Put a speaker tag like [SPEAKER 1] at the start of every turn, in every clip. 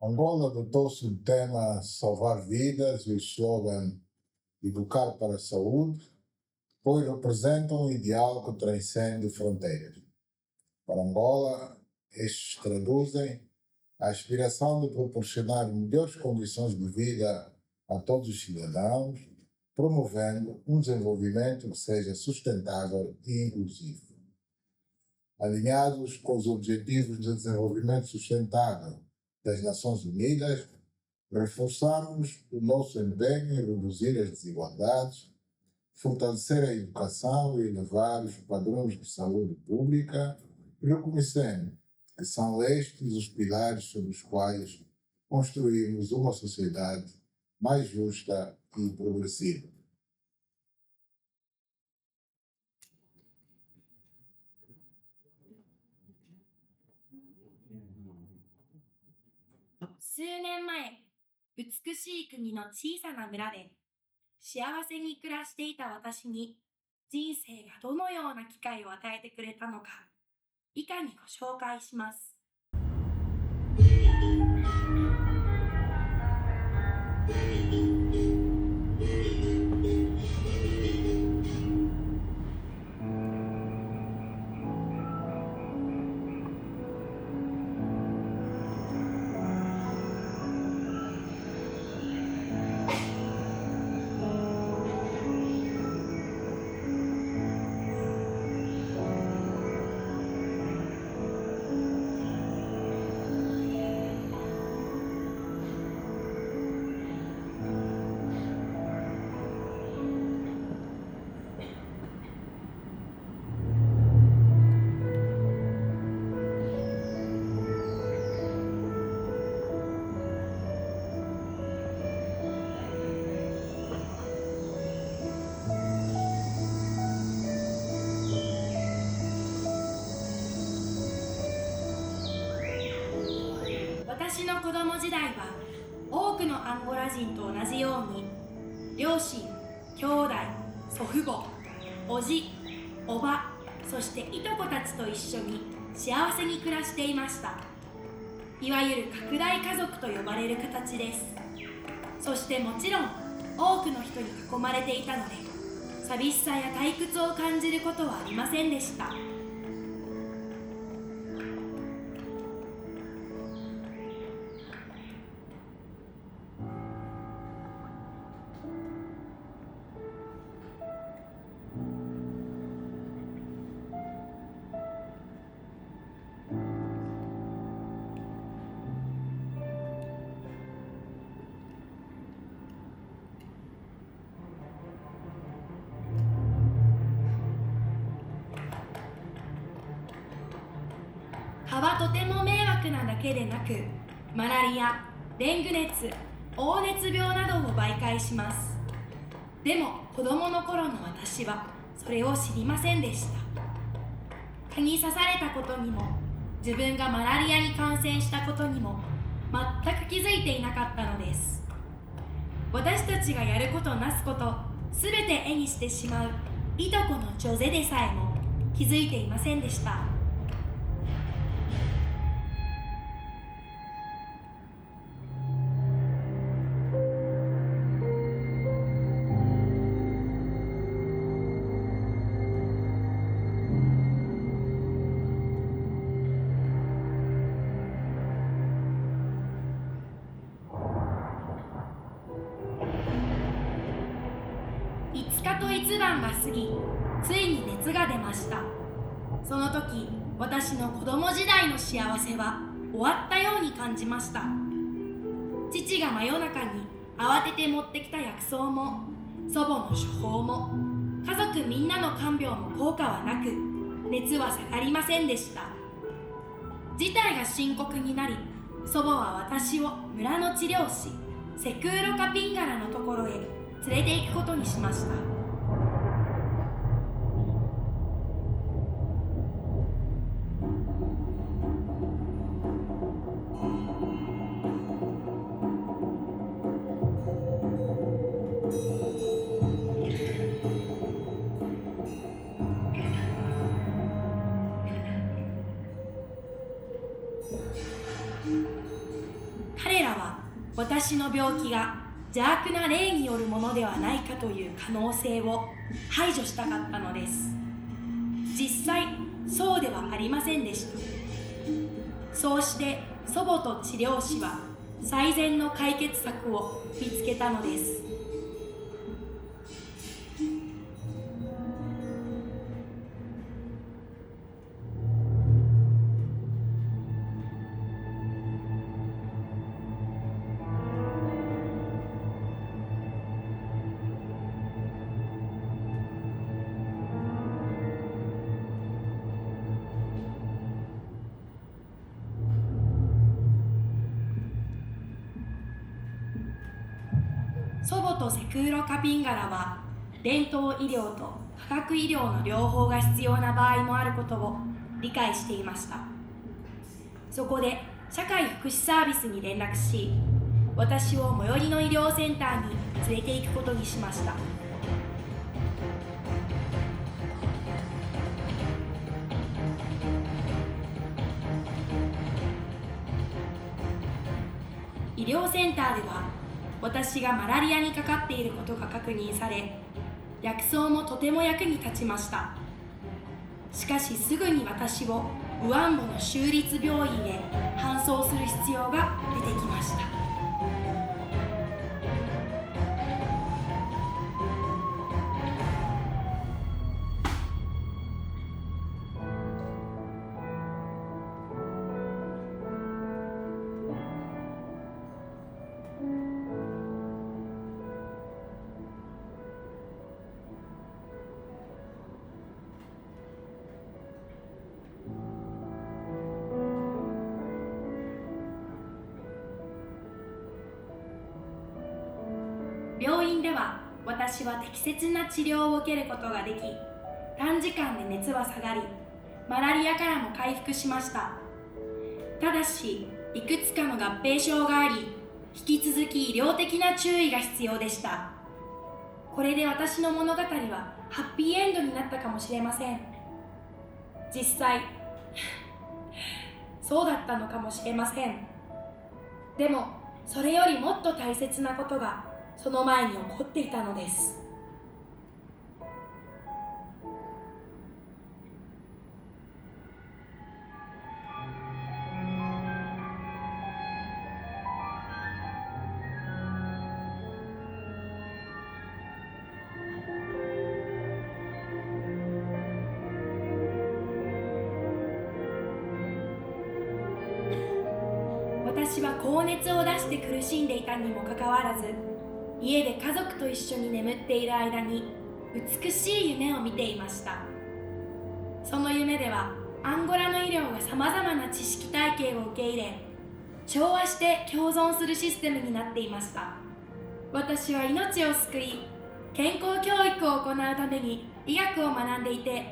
[SPEAKER 1] Angola adotou-se o tema Salvar Vidas e o slogan Educar para a Saúde, pois representam um ideal que transcende fronteiras. Para Angola, estes traduzem a aspiração de proporcionar melhores condições de vida a todos os cidadãos, promovendo um desenvolvimento que seja sustentável e inclusivo. Alinhados com os Objetivos de Desenvolvimento Sustentável das Nações Unidas, reforçamos o nosso empenho em reduzir as desigualdades, fortalecer a educação e elevar os padrões de saúde pública, reconhecendo que são estes os pilares sobre os quais construímos uma sociedade mais justa e progressiva.
[SPEAKER 2] 数年前、美しい国の小さな村で幸せに暮らしていた私に人生がどのような機会を与えてくれたのか、以下にご紹介します。私の子供時代は多くのアンゴラ人と同じように両親、兄弟、祖父母、おじ、おば、そしていとこたちと一緒に幸せに暮らしていました。いわゆる拡大家族と呼ばれる形です。そしてもちろん多くの人に囲まれていたので寂しさや退屈を感じることはありませんでした。蚊はとても迷惑なだけでなく、マラリア、デング熱、黄熱病などを媒介します。でも子供の頃の私はそれを知りませんでした。蚊に刺されたことにも、自分がマラリアに感染したことにも全く気づいていなかったのです。私たちがやることなすこと、すべて絵にしてしまういとこのジョゼでさえも気づいていませんでした。5日と一晩が過ぎ、ついに熱が出ました。その時、私の子供時代の幸せは終わったように感じました。父が真夜中に慌てて持ってきた薬草も、祖母の処方も、家族みんなの看病も効果はなく、熱は下がりませんでした。事態が深刻になり、祖母は私を村の治療師、セクーロ・カピンガラのところへ連れて行くことにしました。彼私の病気が邪悪な霊によるものではないかという可能性を排除したかったのです。実際そうではありませんでした。そうして祖母と治療師は最善の解決策を見つけたのです。祖母とセクーロ・カピンガラは伝統医療と科学医療の両方が必要な場合もあることを理解していました。そこで社会福祉サービスに連絡し、私を最寄りの医療センターに連れて行くことにしました。医療センターでは私がマラリアにかかっていることが確認され、薬草もとても役に立ちました。しかしすぐに私をウアンボの州立病院へ搬送する必要が出てきました。病院では私は適切な治療を受けることができ、短時間で熱は下がり、マラリアからも回復しました。ただし、いくつかの合併症があり、引き続き医療的な注意が必要でした。これで私の物語はハッピーエンドになったかもしれません。実際そうだったのかもしれません。でもそれよりもっと大切なことがその前に起こっていたのです。私は高熱を出して苦しんでいたにもかかわらず、家で家族と一緒に眠っている間に美しい夢を見ていました。その夢ではアンゴラの医療がさまざまな知識体系を受け入れ、調和して共存するシステムになっていました。私は命を救い、健康教育を行うために医学を学んでいて、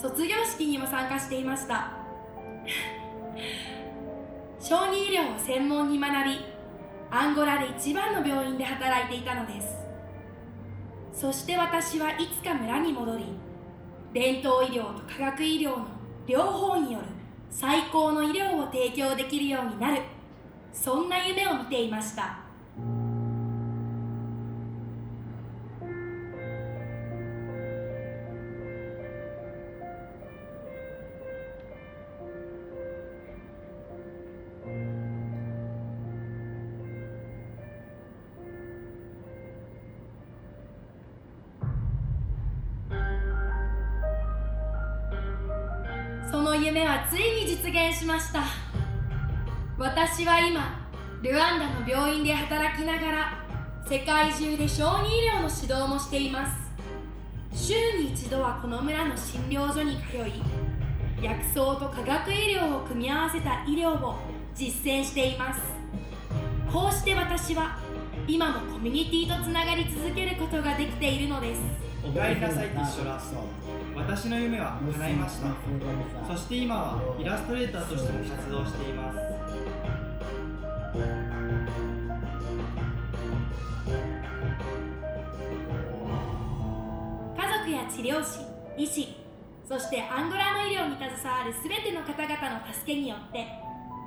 [SPEAKER 2] 卒業式にも参加していました小児医療を専門に学び、アンゴラで一番の病院で働いていたのです。そして私はいつか村に戻り、伝統医療と科学医療の両方による最高の医療を提供できるようになる、そんな夢を見ていました。その夢はついに実現しました。私は今、ルワンダの病院で働きながら、世界中で小児医療の指導もしています。週に一度はこの村の診療所に通い、薬草と化学医療を組み合わせた医療を実践しています。こうして私は今もコミュニティとつながり続けることができているのです。
[SPEAKER 3] おかえりなさい、ティッシュラ。私の夢は叶いました。そして今はイラストレーターとしても活動しています。
[SPEAKER 2] 家族や治療師、医師、そしてアンゴラの医療に携わるすべての方々の助けによって、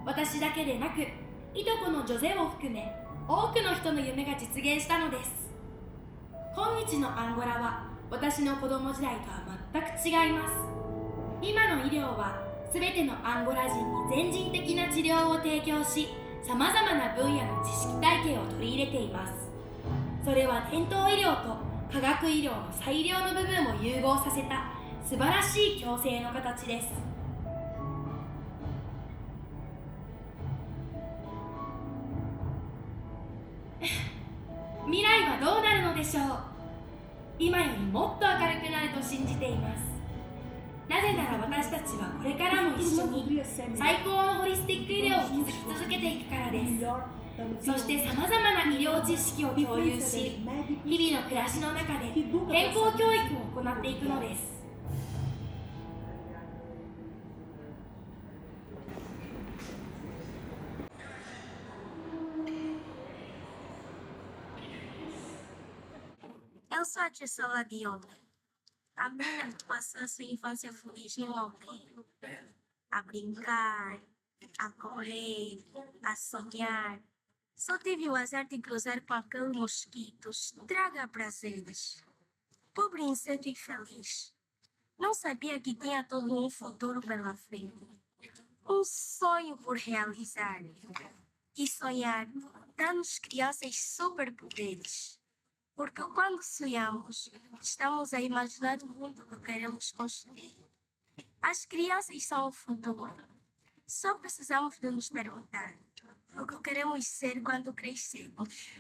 [SPEAKER 2] 私だけでなくいとこのジョゼを含め多くの人の夢が実現したのです。今日のアンゴラは私の子供時代とは全く違います。今の医療は全てのアンゴラ人に全人的な治療を提供し、さまざまな分野の知識体系を取り入れています。それは伝統医療と科学医療の再医療の部分を融合させた素晴らしい共生の形です。未来はどうなるのでしょう。今よりもっと明るくなると信じています。なぜなら私たちはこれからも一緒に最高のホリスティック医療を築き続けていくからです。そしてさまざまな医療知識を共有し、日々の暮らしの中で健康教育を行っていくのです。
[SPEAKER 4] Eu sou a Tissola Guiona. A minha passou sua infância feliz no aldeia. A brincar, a correr, a sonhar. Só tive o azar de cruzar com aquele mosquito. Traga prazeres. Pobre inseto infeliz. Não sabia que tinha todo um futuro pela frente. Um sonho por realizar. E sonhar dá-nos crianças superpoderes. Porque quando sonhamos, estamos a imaginar o mundo que queremos construir. As crianças são o futuro. Só precisamos de nos perguntar o que queremos ser quando crescermos.